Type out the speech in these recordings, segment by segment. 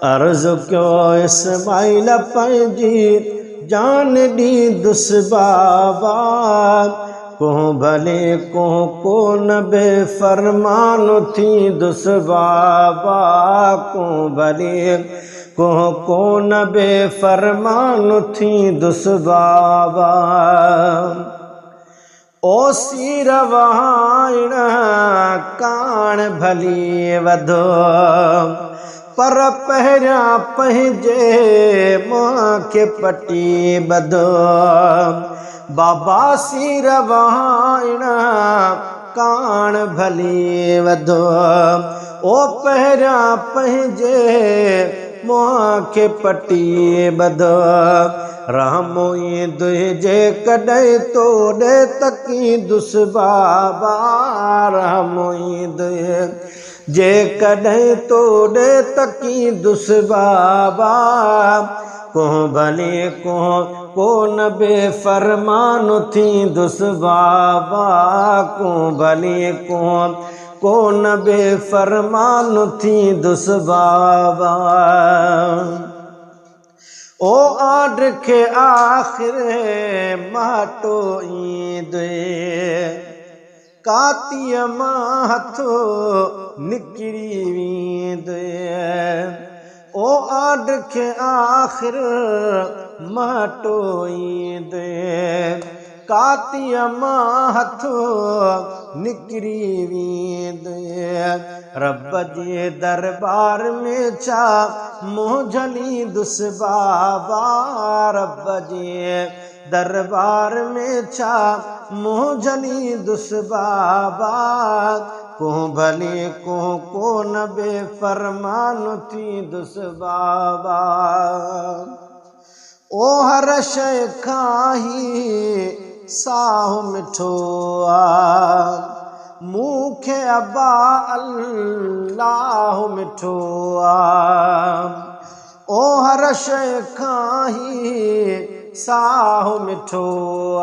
अर्ज़ क्यो इस्माइल पंहिंजी जान ॾींदुस बाबा, को भले को न बेफ़रमान थींदुस बाबा, को भले को न बेफ़रमान थींदुस बाबा। ओ सीर वहाइण कान भली वधो, पर पहिरियां पंहिंजे मुंहं खे पटी ॿधो। बाबा सीर वहाइण कान भली वधो, ओ पहिरियां पंहिंजे मुंहं खे पटी ॿधो। रहमोई दुहिजे कॾहिं तोड़े तकींदुस बाबा, रहमोई दुहि जे कॾहिं तोड़े तकींदुस बाबा, को भले को न बेफ़रमान थींदुस बाबा, को भले को न बेफ़रमान थींदुस बाबा। ओ आड खे आख़िर माटो ईंदे, कातीअ मां हथो निकिरी वेंदे। ओ आड खे आख़िर माटो ईंदे, कातीअ मां हथो निकिरी वेंदे। रब जे दरबार में छा मुंहुं झलींदुस बाबा, रब जे दरबार में छा मुंहुं झलींदुस बाबा, को भले को न बेफ़रमान थींदुस बाबा। ओ हर शइ खां ही साहु मिठो आ, मूंखे अबा अल्लाह मिठो आ। ओ हर शइ खां ही साहु मिठो आ,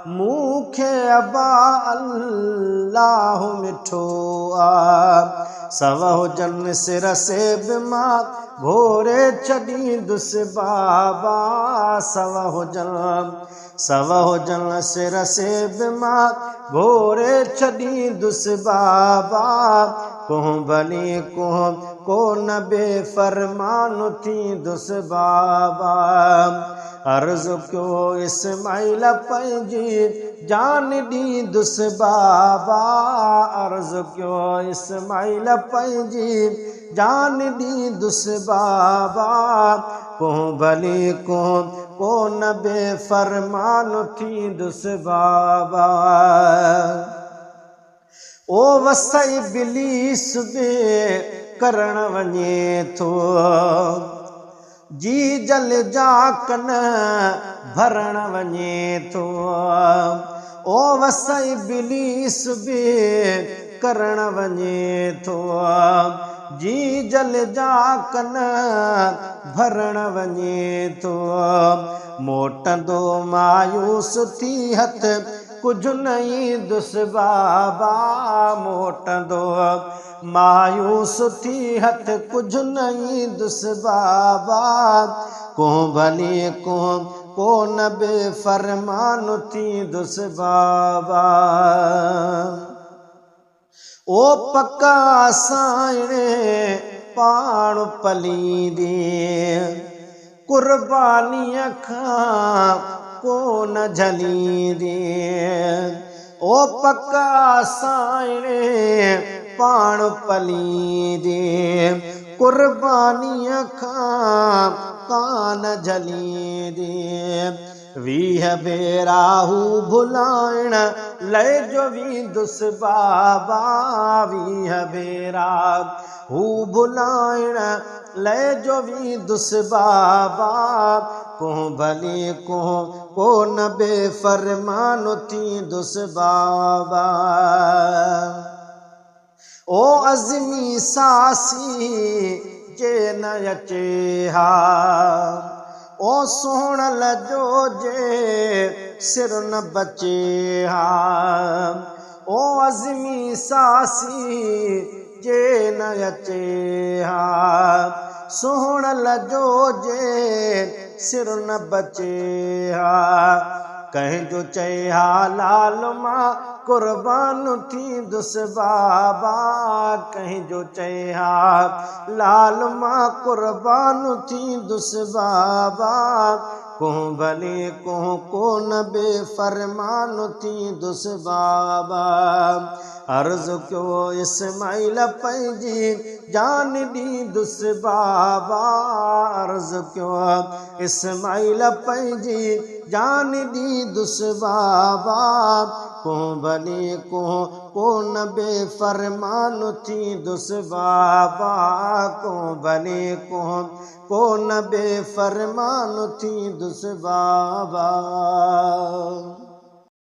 मूंखे अबा अल्लाह मिठो आ। सव हुजनि सिर से बि मां घोरे छॾींदुस बाबा, सव हुजनि सिर से बि मां घोरे छॾींदुस बाबा, को भले को न बेफ़रमान थींदुस बाबा। अर्ज़ क्यो इस्माइल पंहिंजी जान ॾींदुस बाबा, अर्ज़ क्यो इस्माइल पंहिंजी जान ॾींदुस बाबा, को भले को न बेफ़रमान थींदुस बाबा। ओ वस इब्लीस बि करण वञे थो, जी जल जा कन भरण वञे थो। ओ वस इब्लीस बि करण वञे थो, जी जल जा कन भरण वञे थो। मोटंदो मायूस थी हथ कुझु न ईंदुस बाबा, मोटंदो मायूस थी हथ कुझु न ईंदुस बाबा, को भले को न बेफ़रमान थींदुस बाबा। ओ पका साइणे पाण पलींदे, कुर्बानीअ खां को न झलींदे। ओ पका साइणे पाण पलींदे, कुर्बानीअ खां कान झलींदे। 20 भेरा हू भुलाइण लहिजो वेंदुस बाबा, 20 भेरा हू भुलाइण लहिजो वेंदुस बाबा, को भले को न बेफ़रमान थींदुस बाबा। ओ अज़मी सासी जे न अचे हा, ओ सोहणल जो जे सिर न बचे हा। ओ अज़मी सासी जे न अचे हा, सोहण लजो जे सिर न बचे हा कंहिंजो चए हा लाल मां कुर्बान थींदुसि बाबा कंहिंजो चए हा लाल मां कुर्बान थींदुसि बाबा को भले को न बेफ़रमान थींदुसि बाबा अर्ज़ कयो इस्माइल पंहिंजी जान ॾींदुसि बाबा अर्ज़ कयो इस्माइल पंहिंजी जान ॾींदुसि बाबा को भले को न बेफ़रमान थींदुसि बाबा को भले को न बेफ़रमान थींदुसि बाबा।